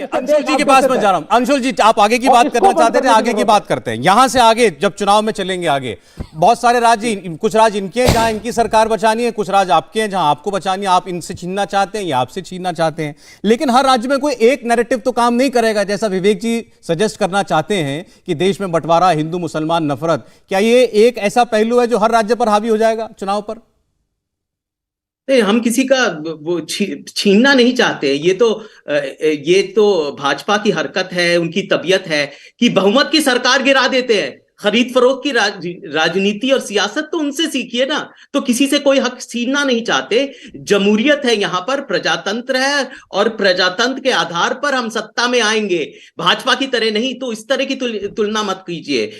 अंशुल जी के पास मैं जा रहा हूं। अंशुल जी, आप आगे की बात करना चाहते थे, आगे की बात करते हैं। यहां से आगे जब चुनाव में चलेंगे आगे, बहुत सारे राज्य, कुछ राज्य इनके हैं जहां इनकी सरकार बचानी है, कुछ राज्य आपके हैं जहां आपको बचानी है, आप इनसे छीनना चाहते हैं या आपसे छीनना चाहते हैं। लेकिन हर राज्य में कोई एक नैरेटिव तो काम नहीं करेगा, जैसा विवेक जी सजेस्ट करना चाहते हैं कि देश में बंटवारा, हिंदू मुसलमान नफरत। क्या ये एक ऐसा पहलू है जो हर राज्य पर हावी हो जाएगा चुनाव पर? नहीं, हम किसी का वो छीनना नहीं चाहते। ये तो भाजपा की हरकत है, उनकी तबीयत है कि बहुमत की सरकार गिरा देते हैं। खरीद फरोख्त की राजनीति और सियासत तो उनसे सीखिए ना। तो किसी से कोई हक छीनना नहीं चाहते। जमहूरियत है, यहाँ पर प्रजातंत्र है और प्रजातंत्र के आधार पर हम सत्ता में आएंगे, भाजपा की तरह नहीं। तो इस तरह की तुलना मत कीजिए।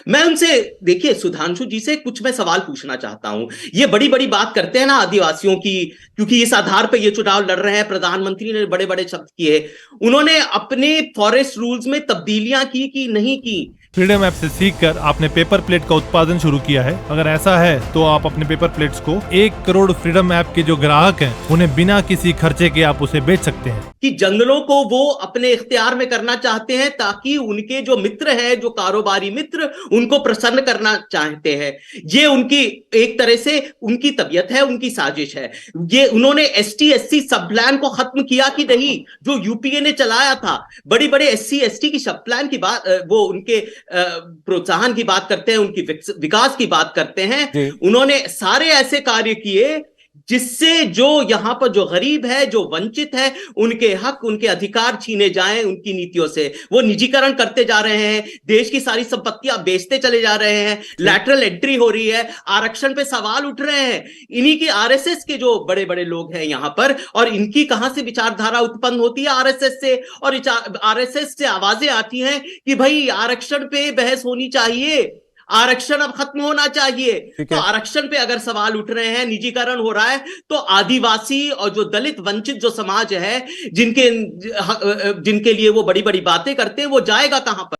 मैं उनसे, देखिए, सुधांशु जी से कुछ मैं सवाल पूछना चाहता हूं। ये बड़ी बड़ी बात करते हैं ना आदिवासियों की, क्योंकि इस आधार पर ये चुनाव लड़ रहे हैं। प्रधानमंत्री ने बड़े बड़े शब्द किए। उन्होंने अपने फॉरेस्ट रूल्स में तब्दीलियां की कि नहीं की? फ्रीडम ऐप से सीखकर आपने पेपर प्लेट का उत्पादन शुरू किया है। अगर ऐसा है तो आप अपने पेपर प्लेट्स को 1 करोड़ फ्रीडम ऐप के जो ग्राहक हैं उन्हें बिना किसी खर्चे के आप उसे बेच सकते हैं। कि जंगलों को वो अपने इख्तियार में करना चाहते हैं ताकि उनके जो मित्र हैं, जो कारोबारी मित्र, उनको प्रसन्न करना चाहते हैं। ये उनकी एक तरह से उनकी तबीयत है, उनकी साजिश है। ये उन्होंने एसटी एससी सब प्लान को खत्म किया कि नहीं, जो यूपीए ने चलाया था। बड़ी बड़े एससी एसटी की सब प्लान की बात, वो उनके प्रोत्साहन की बात करते हैं, उनकी विकास की बात करते हैं। उन्होंने सारे ऐसे कार्य किए जिससे जो यहां पर जो गरीब है, जो वंचित है, उनके हक, उनके अधिकार छीने जाएं। उनकी नीतियों से वो निजीकरण करते जा रहे हैं, देश की सारी संपत्तियां बेचते चले जा रहे हैं, लैटरल एंट्री हो रही है, आरक्षण पे सवाल उठ रहे हैं। इन्हीं के आरएसएस के जो बड़े बड़े लोग हैं यहां पर, और इनकी कहां से विचारधारा उत्पन्न होती है? आरएसएस से। और आरएसएस से आवाजें आती हैं कि भाई आरक्षण पे बहस होनी चाहिए, आरक्षण अब खत्म होना चाहिए। तो आरक्षण पे अगर सवाल उठ रहे हैं, निजीकरण हो रहा है, तो आदिवासी और जो दलित वंचित जो समाज है, जिनके लिए वो बड़ी बड़ी बातें करते हैं, वो जाएगा कहां पर?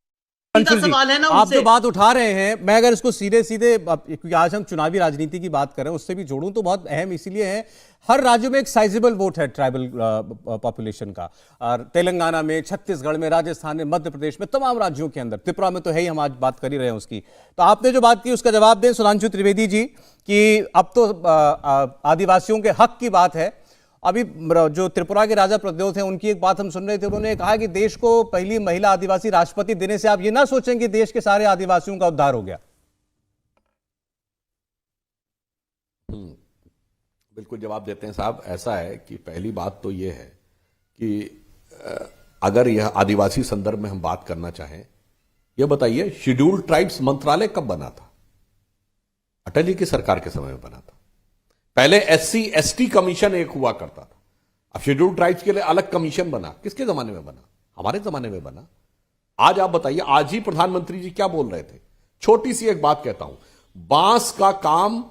सवाल है ना। आप जो बात उठा रहे हैं, मैं अगर इसको सीधे सीधे, क्योंकि आज हम चुनावी राजनीति की बात कर रहे हैं, उससे भी जोड़ूं तो बहुत अहम इसीलिए है, हर राज्य में एक साइजेबल वोट है ट्राइबल पॉपुलेशन का। और तेलंगाना में, छत्तीसगढ़ में, राजस्थान में, मध्य प्रदेश में, तमाम राज्यों के अंदर, त्रिपुरा में तो है ही, हम आज बात कर ही रहे हैं उसकी। तो आपने जो बात की उसका जवाब दें सुधांशु त्रिवेदी जी, कि अब तो आदिवासियों के हक की बात है। अभी जो त्रिपुरा के राजा प्रद्योत हैं, उनकी एक बात हम सुन रहे थे, उन्होंने कहा कि देश को पहली महिला आदिवासी राष्ट्रपति देने से आप ये ना सोचें कि देश के सारे आदिवासियों का उद्धार हो गया। बिल्कुल जवाब देते हैं साहब। ऐसा है कि पहली बात तो ये है कि अगर यह आदिवासी संदर्भ में हम बात करना चाहें, यह बताइए शेड्यूल्ड ट्राइब्स मंत्रालय कब बना था? अटल जी की सरकार के समय में बना था। पहले एससी एसटी कमीशन एक हुआ करता था, अब शेड्यूल्ड ट्राइब्स के लिए अलग कमीशन बना। किसके जमाने में बना? हमारे जमाने में बना। आज आप बताइए, आज ही प्रधानमंत्री जी क्या बोल रहे थे? छोटी सी एक बात कहता हूं, बांस का काम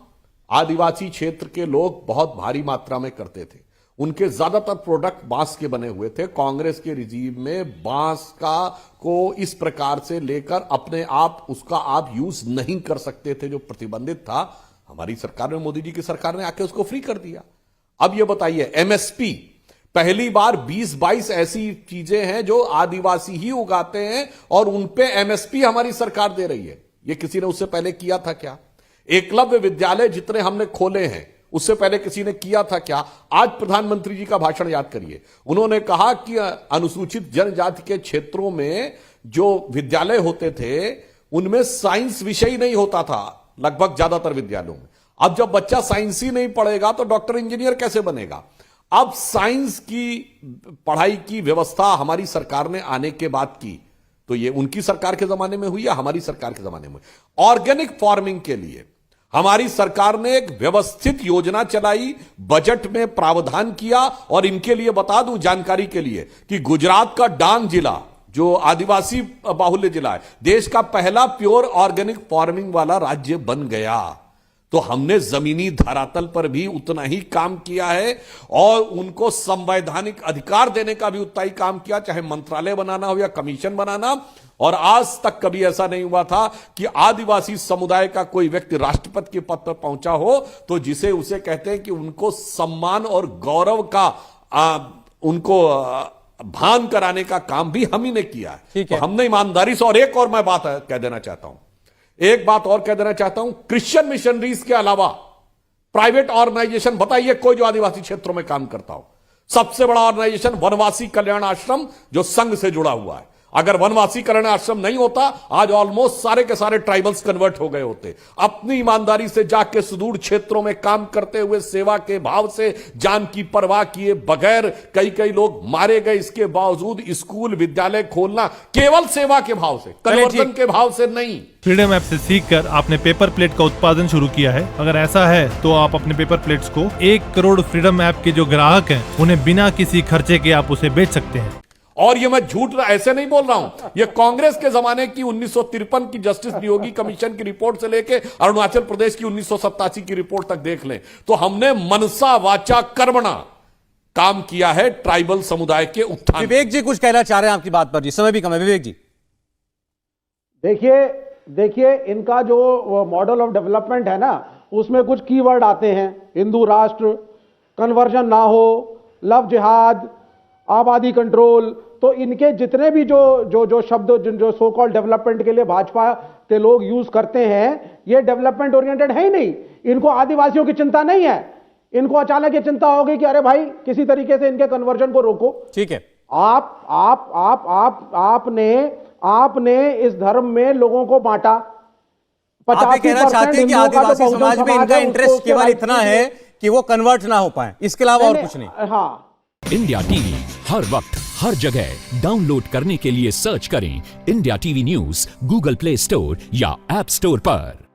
आदिवासी क्षेत्र के लोग बहुत भारी मात्रा में करते थे। उनके ज्यादातर प्रोडक्ट बांस के बने हुए थे। कांग्रेस के रिजीम में बांस का को इस प्रकार से लेकर अपने आप उसका आप यूज नहीं कर सकते थे, जो प्रतिबंधित था। हमारी सरकार में, मोदी जी की सरकार ने आके उसको फ्री कर दिया। अब यह बताइए, एमएसपी पहली बार 20-22 ऐसी चीजें हैं जो आदिवासी ही उगाते हैं और उनपे एमएसपी हमारी सरकार दे रही है। यह किसी ने उससे पहले किया था क्या? एकलव्य विद्यालय जितने हमने खोले हैं, उससे पहले किसी ने किया था क्या? आज प्रधानमंत्री जी का भाषण याद करिए। उन्होंने कहा कि अनुसूचित जनजाति के क्षेत्रों में जो विद्यालय होते थे, उनमें साइंस विषय ही नहीं होता था, लगभग ज्यादातर विद्यालयों में। अब जब बच्चा साइंस ही नहीं पढ़ेगा तो डॉक्टर इंजीनियर कैसे बनेगा? अब साइंस की पढ़ाई की व्यवस्था हमारी सरकार ने आने के बाद की। तो ये उनकी सरकार के जमाने में हुई या हमारी सरकार के जमाने में हुई? ऑर्गेनिक फार्मिंग के लिए हमारी सरकार ने एक व्यवस्थित योजना चलाई, बजट में प्रावधान किया। और इनके लिए बता दूं जानकारी के लिए कि गुजरात का डांग जिला, जो आदिवासी बाहुल्य जिला है, देश का पहला प्योर ऑर्गेनिक फार्मिंग वाला राज्य बन गया। तो हमने जमीनी धरातल पर भी उतना ही काम किया है और उनको संवैधानिक अधिकार देने का भी उतना ही काम किया, चाहे मंत्रालय बनाना हो या कमीशन बनाना। और आज तक कभी ऐसा नहीं हुआ था कि आदिवासी समुदाय का कोई व्यक्ति राष्ट्रपति के पद पर पहुंचा हो तो जिसे उसे कहते हैं कि उनको सम्मान और गौरव का उनको भान कराने का काम भी हम ही ने किया है। ठीक तो है। हमने ईमानदारी से, और एक और मैं बात कह देना चाहता हूं, एक बात और कह देना चाहता हूं, क्रिश्चियन मिशनरीज के अलावा प्राइवेट ऑर्गेनाइजेशन बताइए कोई जो आदिवासी क्षेत्रों में काम करता हो। सबसे बड़ा ऑर्गेनाइजेशन वनवासी कल्याण आश्रम जो संघ से जुड़ा हुआ है। अगर वनवासी कल्याण आश्रम नहीं होता, आज ऑलमोस्ट सारे के सारे ट्राइबल्स कन्वर्ट हो गए होते। अपनी ईमानदारी से जाके सुदूर क्षेत्रों में काम करते हुए, सेवा के भाव से, जान की परवाह किए बगैर कई लोग मारे गए। इसके बावजूद स्कूल विद्यालय खोलना केवल सेवा के भाव से, कन्वर्जन के भाव से नहीं। फ्रीडम ऐप से सीखकर आपने पेपर प्लेट का उत्पादन शुरू किया है। अगर ऐसा है तो आप अपने पेपर प्लेट्स को 1 करोड़ फ्रीडम ऐप के जो ग्राहक हैं उन्हें बिना किसी खर्चे के आप उसे बेच सकते हैं। और ये मैं झूठ ऐसे नहीं बोल रहा हूं, ये कांग्रेस के जमाने की 1953 की जस्टिस नियोगी कमीशन की रिपोर्ट से लेके अरुणाचल प्रदेश की 1987 की रिपोर्ट तक देख लें तो हमने मनसा वाचा कर्मणा काम किया है ट्राइबल समुदाय के उत्थान। विवेक जी कुछ कहना चाह रहे हैं आपकी बात पर जी, समय भी कम है। विवेक जी देखिए इनका जो मॉडल ऑफ डेवलपमेंट है ना, उसमें कुछ कीवर्ड आते हैं, हिंदू राष्ट्र, कन्वर्जन ना हो, लव जिहाद, आबादी कंट्रोल। तो इनके जितने भी जो शब्द जो सो कॉल्ड डेवलपमेंट के लिए भाजपा के लोग यूज करते हैं, ये डेवलपमेंट ओरिएंटेड है ही नहीं। इनको आदिवासियों की चिंता नहीं है। इनको अचानक ये चिंता होगी कि अरे भाई किसी तरीके से इनके कन्वर्जन को रोको। ठीक है। आपने इस धर्म में लोगों को बांटा। आप ये कहना चाहते हैं कि आदिवासी समाज में इनका इंटरेस्ट केवल इतना है कि वो कन्वर्ट ना हो पाए, इसके अलावा और कुछ नहीं। हाँ। इंडिया टीवी हर वक्त हर जगह डाउनलोड करने के लिए सर्च करें India TV news Google play store या ऐप स्टोर पर।